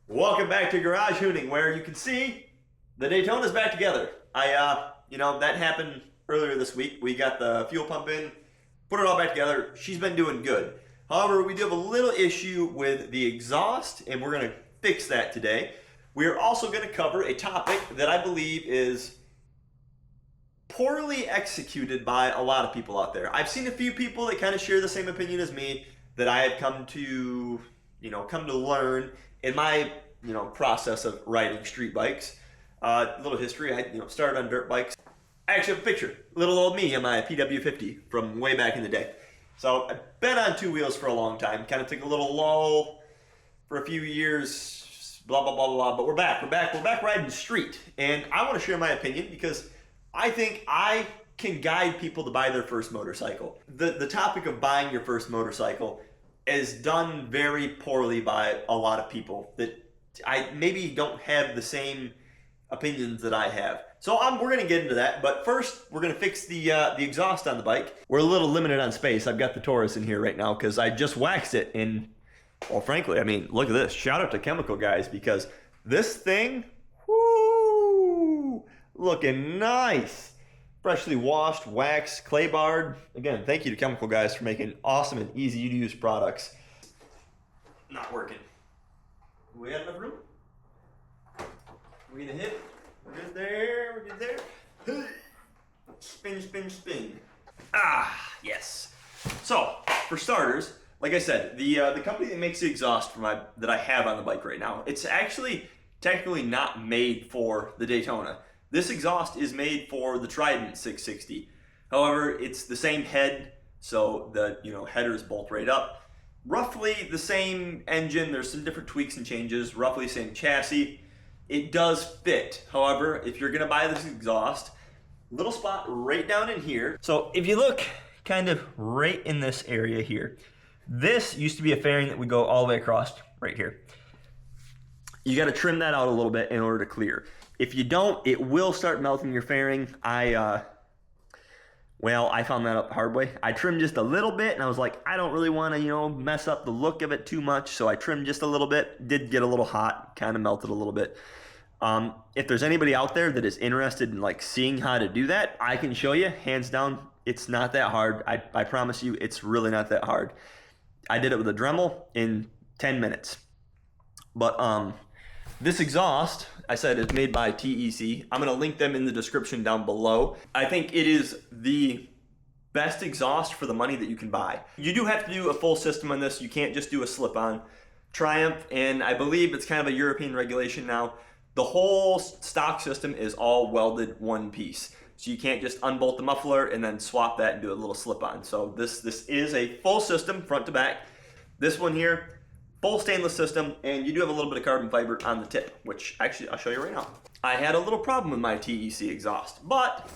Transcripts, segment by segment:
Welcome back to Garage Hooning, where you can see the Daytona's back together. That happened earlier this week. We got the fuel pump in, put it all back together. She's been doing good. However, we do have a little issue with the exhaust, and we're going to fix that today. We are also going to cover a topic that I believe is poorly executed by a lot of people out there. I've seen a few people that kind of share the same opinion as me that I have come to learn in my process of riding street bikes. A little history: I started on dirt bikes. I actually have a picture, little old me on my PW50 from way back in the day. So I've been on two wheels for a long time. Kind of took a little lull for a few years. Blah blah blah blah. But we're back. We're back riding street, and I want to share my opinion because I think I can guide people to buy their first motorcycle. The topic of buying your first motorcycle is done very poorly by a lot of people that I maybe don't have the same opinions that I have. So we're going to get into that, but first we're going to fix the exhaust on the bike. We're a little limited on space. I've got the Taurus in here right now because I just waxed it, and well, frankly, I mean, look at this. Shout out to Chemical Guys, because this thing, whoo, looking nice. Freshly washed, waxed, clay barred. Again, thank you to Chemical Guys for making awesome and easy to use products. Not working. We got enough room? We're gonna hit. We're good there. We're good there. Spin, spin, spin. Ah, yes. So, for starters, like I said, the company that makes the exhaust that I have on the bike right now, it's actually technically not made for the Daytona. This exhaust is made for the Trident 660. However, it's the same head, so the headers bolt right up. Roughly the same engine. There's some different tweaks and changes. Roughly same chassis. It does fit. However, if you're gonna buy this exhaust, little spot right down in here. So if you look kind of right in this area here, this used to be a fairing that would go all the way across right here. You got to trim that out a little bit in order to clear. If you don't, it will start melting your fairing. I found that out the hard way. I trimmed just a little bit, and I was like, I don't really want to, mess up the look of it too much, so I trimmed just a little bit. Did get a little hot, kind of melted a little bit. If there's anybody out there that is interested in seeing how to do that, I can show you. Hands down, it's not that hard. I promise you, it's really not that hard. I did it with a Dremel in 10 minutes. But this exhaust, I said, is made by TEC. I'm going to link them in the description down below. I think it is the best exhaust for the money that you can buy. You do have to do a full system on this. You can't just do a slip-on. Triumph, and I believe it's kind of a European regulation now, the whole stock system is all welded one piece. So you can't just unbolt the muffler and then swap that and do a little slip-on. So this is a full system, front to back. This one here, full stainless system, and you do have a little bit of carbon fiber on the tip, which actually I'll show you right now. I had a little problem with my TEC exhaust, but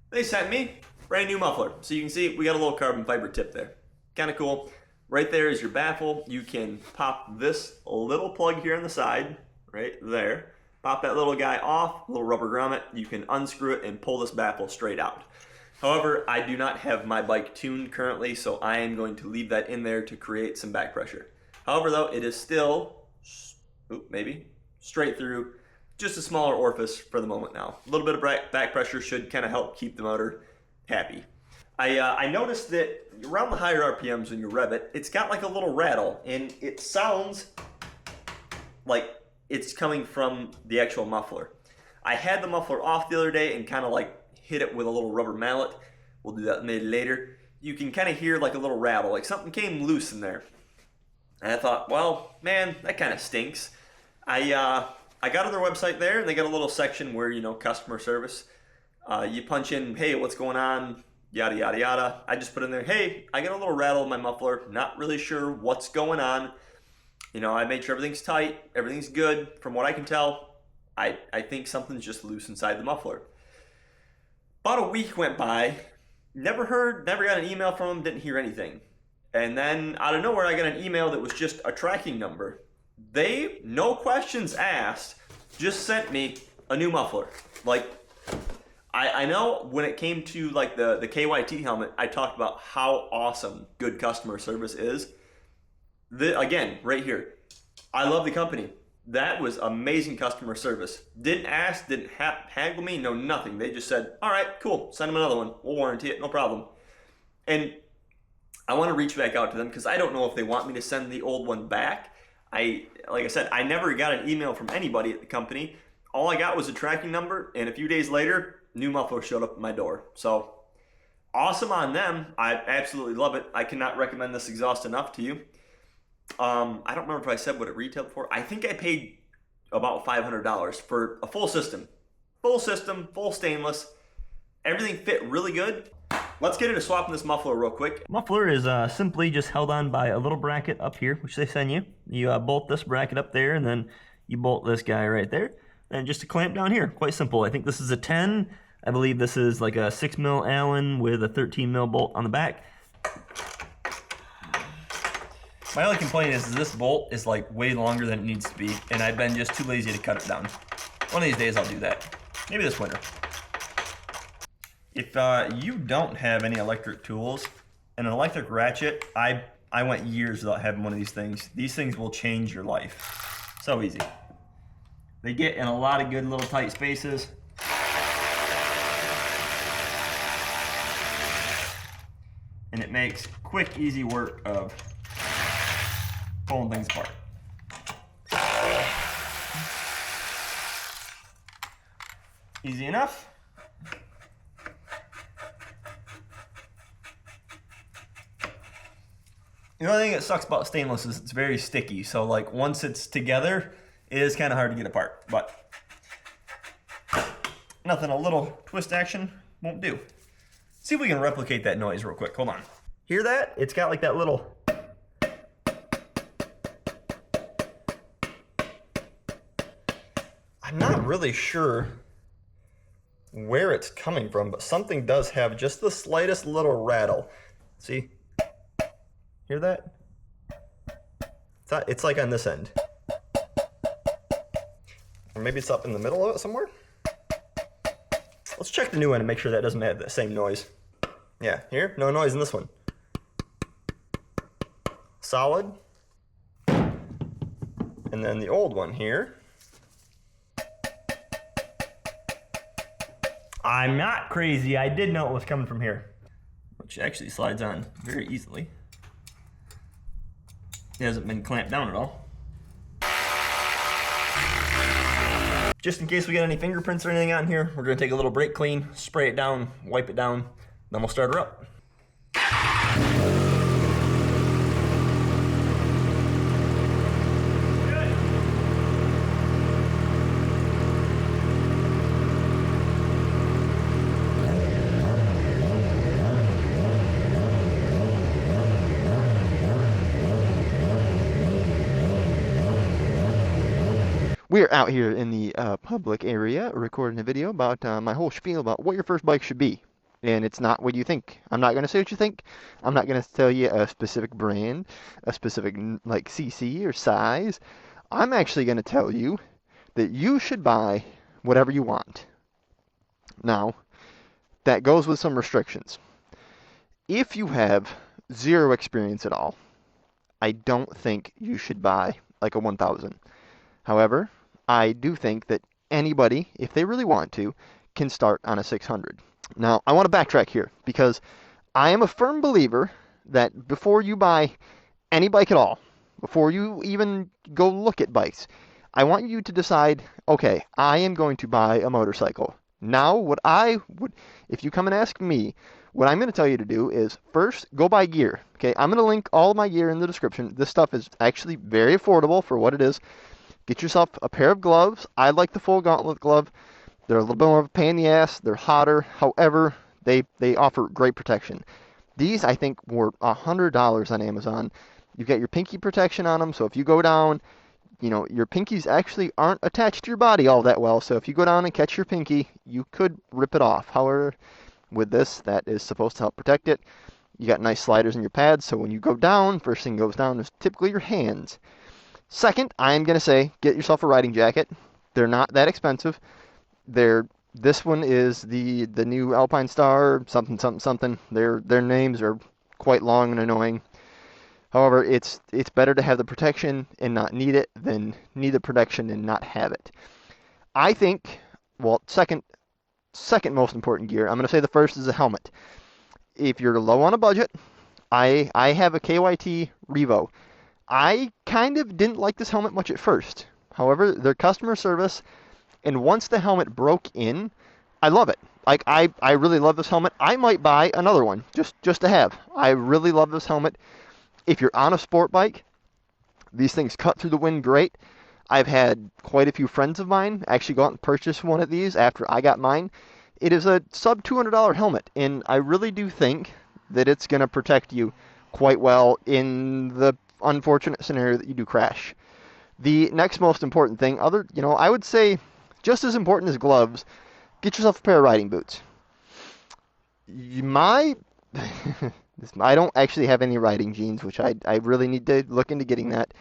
they sent me brand new muffler. So you can see we got a little carbon fiber tip there. Kind of cool. Right there is your baffle. You can pop this little plug here on the side, right there. Pop that little guy off, little rubber grommet. You can unscrew it and pull this baffle straight out. However, I do not have my bike tuned currently, so I am going to leave that in there to create some back pressure. However, though, it is still, maybe, straight through, just a smaller orifice for the moment now. A little bit of back pressure should kind of help keep the motor happy. I noticed that around the higher RPMs when you rev it, it's got like a little rattle, and it sounds like it's coming from the actual muffler. I had the muffler off the other day and kind of hit it with a little rubber mallet. We'll do that maybe later. You can kind of hear like a little rattle, like something came loose in there. And I thought, well, man, that kind of stinks. I got on their website there, and they got a little section where, customer service. You punch in, hey, what's going on, yada, yada, yada. I just put in there, hey, I got a little rattle in my muffler. Not really sure what's going on. I made sure everything's tight. Everything's good. From what I can tell, I think something's just loose inside the muffler. About a week went by. Never got an email from them, didn't hear anything. And then out of nowhere, I got an email that was just a tracking number. They, no questions asked, just sent me a new muffler. I know when it came to the KYT helmet, I talked about how awesome good customer service is. Again, right here, I love the company. That was amazing customer service. Didn't ask, didn't haggle me, no nothing. They just said, all right, cool, send them another one. We'll warranty it, no problem. And I want to reach back out to them because I don't know if they want me to send the old one back. Like I said, I never got an email from anybody at the company. All I got was a tracking number, and a few days later, new muffler showed up at my door. So awesome on them. I absolutely love it. I cannot recommend this exhaust enough to you. I don't remember if I said what it retailed for. I think I paid about $500 for a full system. Full system, full stainless. Everything fit really good. Let's get into swapping this muffler real quick. Muffler is simply just held on by a little bracket up here, which they send you. You bolt this bracket up there, and then you bolt this guy right there. And just a clamp down here. Quite simple. I think this is a 10. I believe this is like a 6 mil Allen with a 13 mil bolt on the back. My only complaint is this bolt is like way longer than it needs to be, and I've been just too lazy to cut it down. One of these days I'll do that. Maybe this winter. If you don't have any electric tools, an electric ratchet, I went years without having one of these things. These things will change your life. So easy. They get in a lot of good little tight spaces. And it makes quick, easy work of pulling things apart. Easy enough. The only thing that sucks about stainless is it's very sticky. So like once it's together, it is kind of hard to get apart. But nothing a little twist action won't do. See if we can replicate that noise real quick. Hold on. Hear that? It's got like that little... I'm not really sure where it's coming from, but something does have just the slightest little rattle. See? Hear that? It's like on this end. Or maybe it's up in the middle of it somewhere? Let's check the new one and make sure that doesn't have the same noise. Yeah, here? No noise in this one. Solid. And then the old one here. I'm not crazy. I did know it was coming from here. Which actually slides on very easily. It hasn't been clamped down at all. Just in case we get any fingerprints or anything on here, we're going to take a little brake clean, spray it down, wipe it down, then we'll start her up. We're out here in the public area recording a video about my whole spiel about what your first bike should be. And it's not what you think. I'm not going to say what you think. I'm not going to tell you a specific brand, a specific like CC or size. I'm actually going to tell you that you should buy whatever you want. Now, that goes with some restrictions. If you have zero experience at all, I don't think you should buy like a 1000. However, I do think that anybody, if they really want to, can start on a 600. Now, I want to backtrack here because I am a firm believer that before you buy any bike at all, before you even go look at bikes, I want you to decide, okay, I am going to buy a motorcycle. Now, if you come and ask me, what I'm going to tell you to do is first go buy gear. Okay, I'm going to link all of my gear in the description. This stuff is actually very affordable for what it is. Get yourself a pair of gloves. I like the full gauntlet glove. They're a little bit more of a pain in the ass. They're hotter. However, they offer great protection. These, I think, were $100 on Amazon. You've got your pinky protection on them, so if you go down, you know, your pinkies actually aren't attached to your body all that well, so if you go down and catch your pinky, you could rip it off. However, with this, that is supposed to help protect it. You got nice sliders in your pads, so when you go down, first thing goes down is typically your hands. Second, I'm going to say, get yourself a riding jacket. They're not that expensive. This one is the new Alpine Star, something, something, something. Their names are quite long and annoying. However, it's better to have the protection and not need it than need the protection and not have it. I think, well, second most important gear, I'm going to say the first is a helmet. If you're low on a budget, I have a KYT Revo. I kind of didn't like this helmet much at first. However, their customer service, and once the helmet broke in, I love it. Like, I really love this helmet. I might buy another one just to have. I really love this helmet. If you're on a sport bike, these things cut through the wind great. I've had quite a few friends of mine actually go out and purchase one of these after I got mine. It is a sub $200 helmet, and I really do think that it's going to protect you quite well in the unfortunate scenario that you do crash. The next most important thing, I would say just as important as gloves, get yourself a pair of riding boots. I don't actually have any riding jeans, which I really need to look into getting that.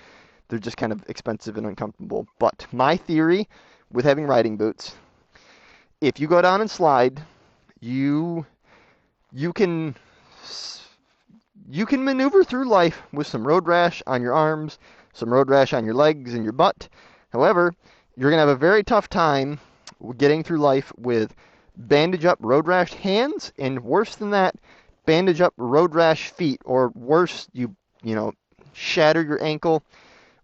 They're just kind of expensive and uncomfortable. But my theory with having riding boots, if you go down and slide, you can maneuver through life with some road rash on your arms, some road rash on your legs and your butt. However, you're going to have a very tough time getting through life with bandage up road rash hands, and worse than that, bandage up road rash feet, or worse, you shatter your ankle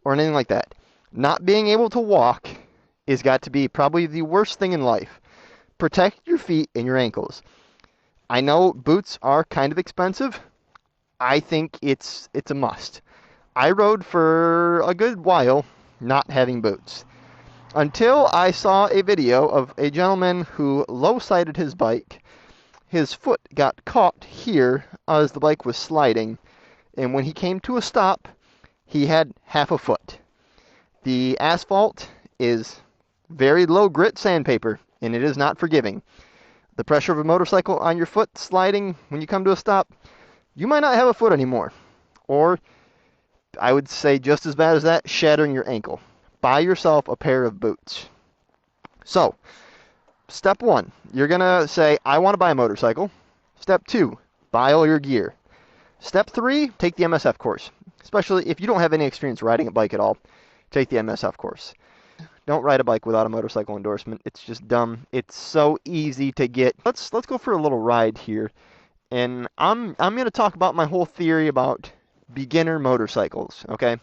or anything like that. Not being able to walk is got to be probably the worst thing in life. Protect your feet and your ankles. I know boots are kind of expensive. I think it's a must. I rode for a good while not having boots, until I saw a video of a gentleman who low-sided his bike. His foot got caught here as the bike was sliding, and when he came to a stop, he had half a foot. The asphalt is very low grit sandpaper, and it is not forgiving. The pressure of a motorcycle on your foot sliding when you come to a stop, you might not have a foot anymore. Or, I would say just as bad as that, shattering your ankle. Buy yourself a pair of boots. So, step 1, you're going to say, I want to buy a motorcycle. Step 2, buy all your gear. Step 3, take the MSF course. Especially if you don't have any experience riding a bike at all, take the MSF course. Don't ride a bike without a motorcycle endorsement. It's just dumb. It's so easy to get. Let's go for a little ride here. And I'm going to talk about my whole theory about beginner motorcycles, okay?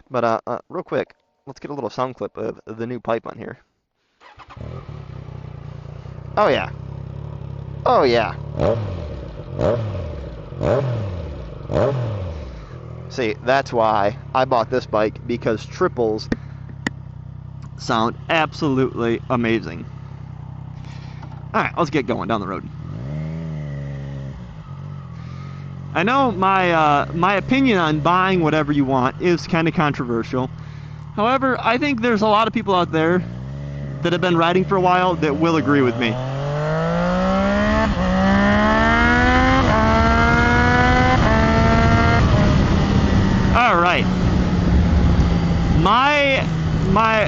But real quick, let's get a little sound clip of the new pipe on here. Oh yeah. Oh yeah. See, that's why I bought this bike, because triples sound absolutely amazing. Alright, let's get going down the road. I know my opinion on buying whatever you want is kind of controversial. However, I think there's a lot of people out there that have been riding for a while that will agree with me. Alright.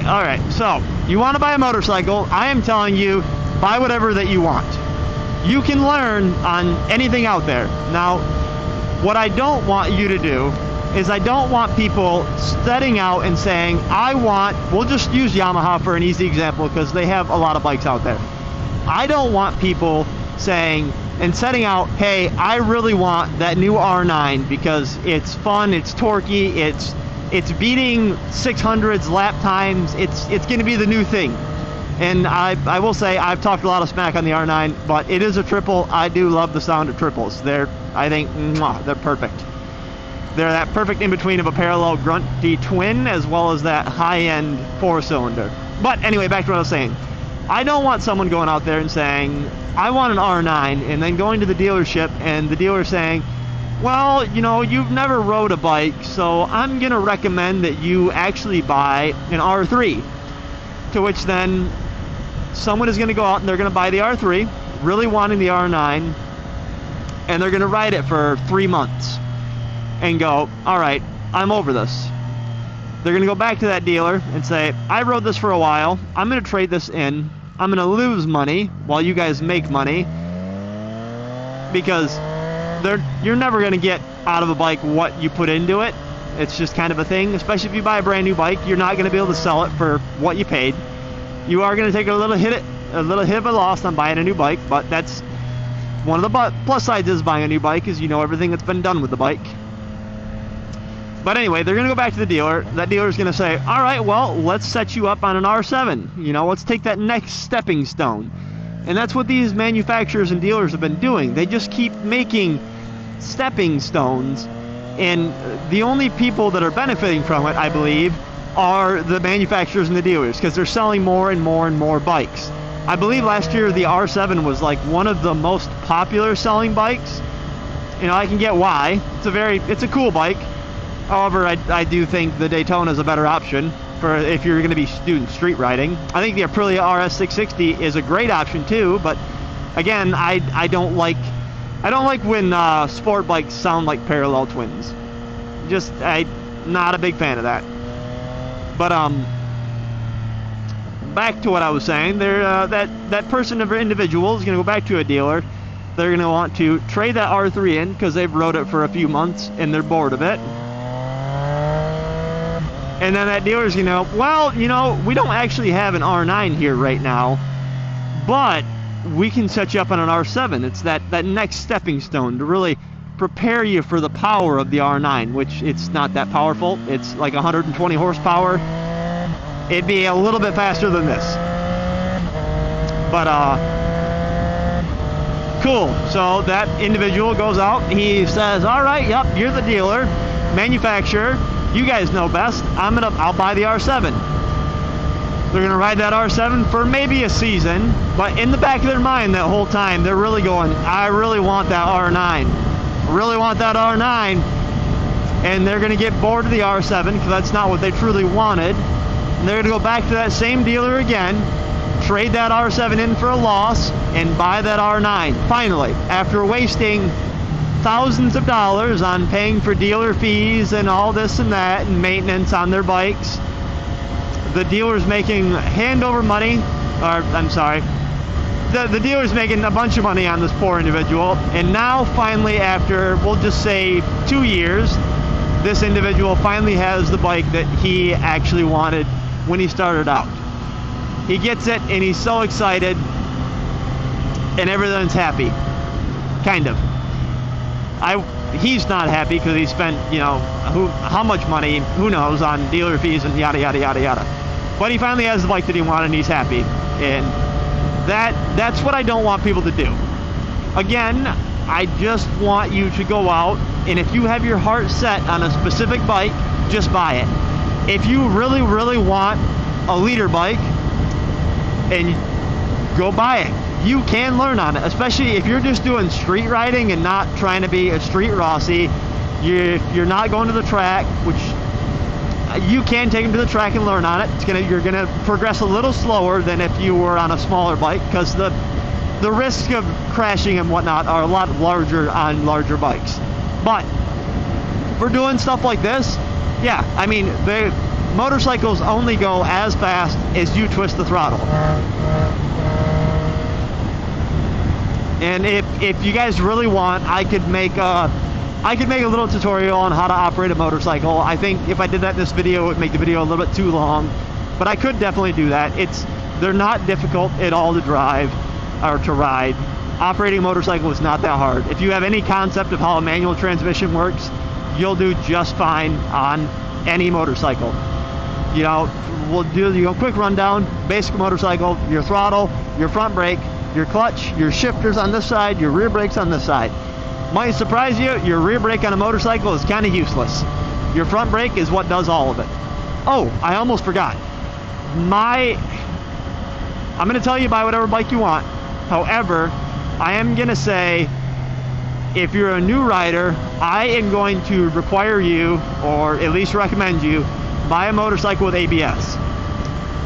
Alright, so, you want to buy a motorcycle, I am telling you, buy whatever that you want. You can learn on anything out there. Now, what I don't want you to do is I don't want people setting out and saying, we'll just use Yamaha for an easy example because they have a lot of bikes out there. I don't want people saying and setting out, hey, I really want that new R9 because it's fun, it's torquey, it's beating 600s lap times, it's going to be the new thing. And I will say, I've talked a lot of smack on the R9, but it is a triple. I do love the sound of triples. I think, they're perfect. They're that perfect in-between of a parallel grunty twin as well as that high-end 4-cylinder. But anyway, back to what I was saying. I don't want someone going out there and saying, I want an R9, and then going to the dealership and the dealer saying, well, you've never rode a bike, so I'm going to recommend that you actually buy an R3. To which then someone is going to go out and they're going to buy the R3, really wanting the R9, and they're going to ride it for 3 months and go, all right, I'm over this. They're going to go back to that dealer and say, I rode this for a while, I'm going to trade this in, I'm going to lose money while you guys make money, because you're never going to get out of a bike what you put into it. It's just kind of a thing, especially if you buy a brand new bike. You're not going to be able to sell it for what you paid. You are going to take a little hit of a loss on buying a new bike, but that's one of the plus sides is buying a new bike is you know everything that's been done with the bike. But anyway, they're going to go back to the dealer. That dealer's going to say, all right, well, let's set you up on an R7. You know, let's take that next stepping stone. And that's what these manufacturers and dealers have been doing. They just keep making stepping stones. And the only people that are benefiting from it, I believe, are the manufacturers and the dealers, because they're selling more and more and more bikes. I believe last year the R7 was like one of the most popular selling bikes. You know, I can get why. It's a cool bike. However, I do think the Daytona is a better option for if you're going to be doing street riding. I think the Aprilia RS660 is a great option too, but again, I don't like when sport bikes sound like parallel twins. I'm not a big fan of that. But back to what I was saying, that person or individual is going to go back to a dealer. They're going to want to trade that R3 in because they've rode it for a few months and they're bored of it. And then that dealer's going to, well, you know, we don't actually have an R9 here right now, but we can set you up on an R7. It's that next stepping stone to really prepare you for the power of the R9, which it's not that powerful. It's like 120 horsepower. It'd be a little bit faster than this. But, cool. So that individual goes out, he says, all right, yep, you're the dealer, manufacturer, you guys know best. I'll buy the R7. They're gonna ride that R7 for maybe a season, but in the back of their mind that whole time, they're really going, I really want that R9. I really want that R9. And they're gonna get bored of the R7 because that's not what they truly wanted. And they're gonna go back to that same dealer again, trade that R7 in for a loss, and buy that R9. Finally, after wasting thousands of dollars on paying for dealer fees and all this and that and maintenance on their bikes, the dealer's making hand over money, or I'm sorry, the dealer's making a bunch of money on this poor individual. And now finally, after we'll just say 2 years, this individual finally has the bike that he actually wanted when he started out. He gets it and he's so excited and everyone's happy, kind of. He's not happy because he spent, you know, how much money, who knows, on dealer fees and yada yada yada yada. But he finally has the bike that he wanted and he's happy. And that's what I don't want people to do. Again, I just want you to go out, and if you have your heart set on a specific bike, just buy it. If you really, really want a leader bike, and go buy it. You can learn on it, especially if you're just doing street riding and not trying to be a street Rossi. You're not going to the track, which you can take them to the track and learn on it. You're gonna progress a little slower than if you were on a smaller bike, because the risks of crashing and whatnot are a lot larger on larger bikes. But for doing stuff like this, yeah, I mean, the motorcycles only go as fast as you twist the throttle. And if you guys really want, I could make a little tutorial on how to operate a motorcycle. I think if I did that in this video, it would make the video a little bit too long, but I could definitely do that. They're not difficult at all to drive or to ride. Operating a motorcycle is not that hard. If you have any concept of how a manual transmission works, you'll do just fine on any motorcycle. You know, we'll do a quick rundown. Basic motorcycle: your throttle, your front brake, your clutch, your shifters on this side, your rear brakes on this side. Might surprise you, your rear brake on a motorcycle is kind of useless. Your front brake is what does all of it. Oh, I almost forgot. I'm going to tell you buy whatever bike you want. However, I am going to say, if you're a new rider, I am going to require you, or at least recommend you, buy a motorcycle with ABS.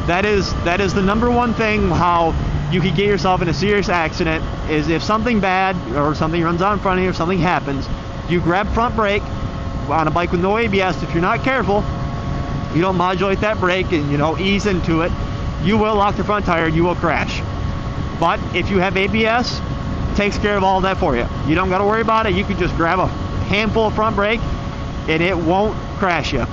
That is the number one thing how you could get yourself in a serious accident, is if something bad or something runs out in front of you or something happens, you grab front brake on a bike with no ABS. If you're not careful, you don't modulate that brake and, you know, ease into it, you will lock the front tire and you will crash. But if you have ABS, it takes care of all that for you. You don't got to worry about it. You can just grab a handful of front brake, and it won't crash you.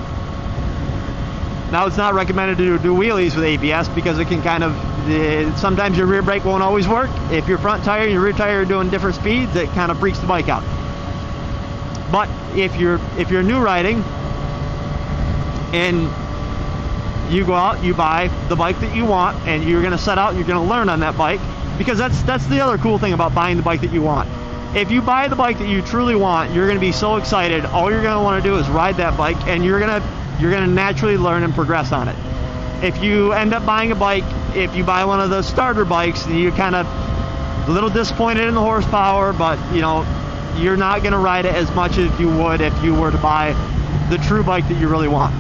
Now, it's not recommended to do wheelies with ABS because it can kind of, sometimes your rear brake won't always work. If your front tire and your rear tire are doing different speeds, it kind of freaks the bike out. But if you're new riding and you go out, you buy the bike that you want, and you're going to set out and you're going to learn on that bike, because that's the other cool thing about buying the bike that you want. If you buy the bike that you truly want, you're going to be so excited. All you're going to want to do is ride that bike, and you're going to naturally learn and progress on it. If you end up buying a bike, if you buy one of the starter bikes, you're kind of a little disappointed in the horsepower, but you know, you're not going to ride it as much as you would if you were to buy the true bike that you really want.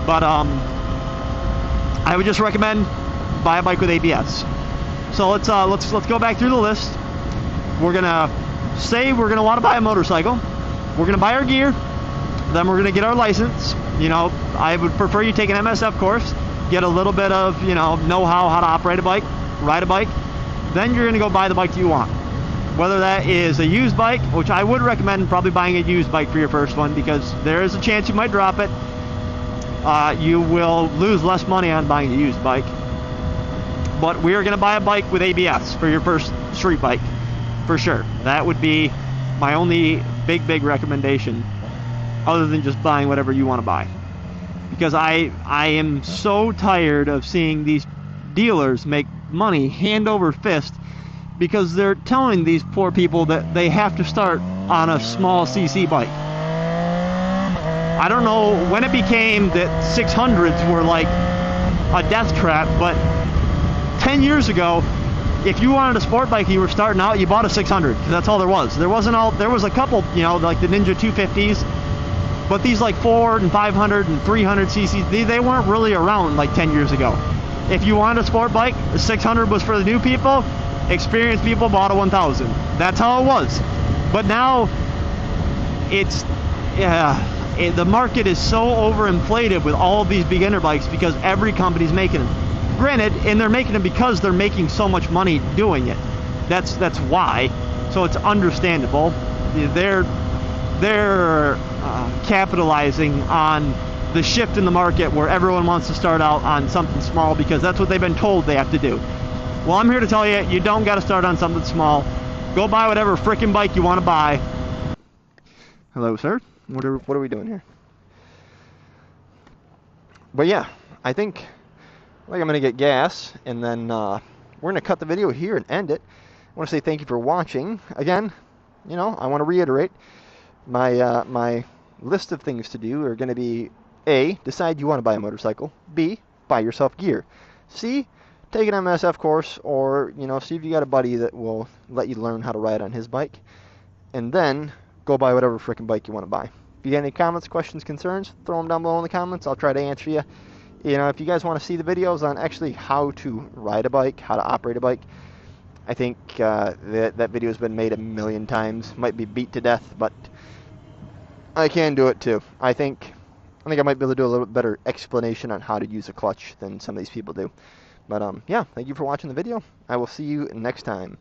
But I would just recommend buy a bike with ABS. So let's go back through the list. We're gonna say we're gonna want to buy a motorcycle. We're gonna buy our gear. Then we're gonna get our license. You know, I would prefer you take an MSF course, get a little bit of, you know-how how to operate a bike, ride a bike. Then you're gonna go buy the bike that you want. Whether that is a used bike, which I would recommend probably buying a used bike for your first one, because there is a chance you might drop it. You will lose less money on buying a used bike. But we are going to buy a bike with ABS for your first street bike, for sure. That would be my only big recommendation, other than just buying whatever you want to buy. Because I am so tired of seeing these dealers make money hand over fist, because they're telling these poor people that they have to start on a small CC bike. I don't know when it became that 600s were like a death trap, but 10 years ago, if you wanted a sport bike, you were starting out, you bought a 600, because that's all there was. There was a couple, you know, like the Ninja 250s, but these like 400 and 500 and 300 cc's, they weren't really around like 10 years ago. If you wanted a sport bike, the 600 was for the new people. Experienced people bought a 1000. That's how it was. But now, the market is so overinflated with all of these beginner bikes because every company's making them. Granted, and they're making them because they're making so much money doing it. That's why. So it's understandable. They're capitalizing on the shift in the market where everyone wants to start out on something small because that's what they've been told they have to do. Well, I'm here to tell you, you don't got to start on something small. Go buy whatever frickin' bike you want to buy. Hello, sir. What are we doing here? But yeah, I think I'm going to get gas, and then we're going to cut the video here and end it. I want to say thank you for watching. Again, you know, I want to reiterate, my list of things to do are going to be A, decide you want to buy a motorcycle. B, buy yourself gear. C, take an MSF course, or, you know, see if you got a buddy that will let you learn how to ride on his bike. And then go buy whatever frickin' bike you want to buy. If you got any comments, questions, concerns, throw them down below in the comments. I'll try to answer you. You know, if you guys want to see the videos on actually how to ride a bike, how to operate a bike, I think that video has been made a million times. Might be beat to death, but I can do it too. I think I might be able to do a little bit better explanation on how to use a clutch than some of these people do. But yeah, thank you for watching the video. I will see you next time.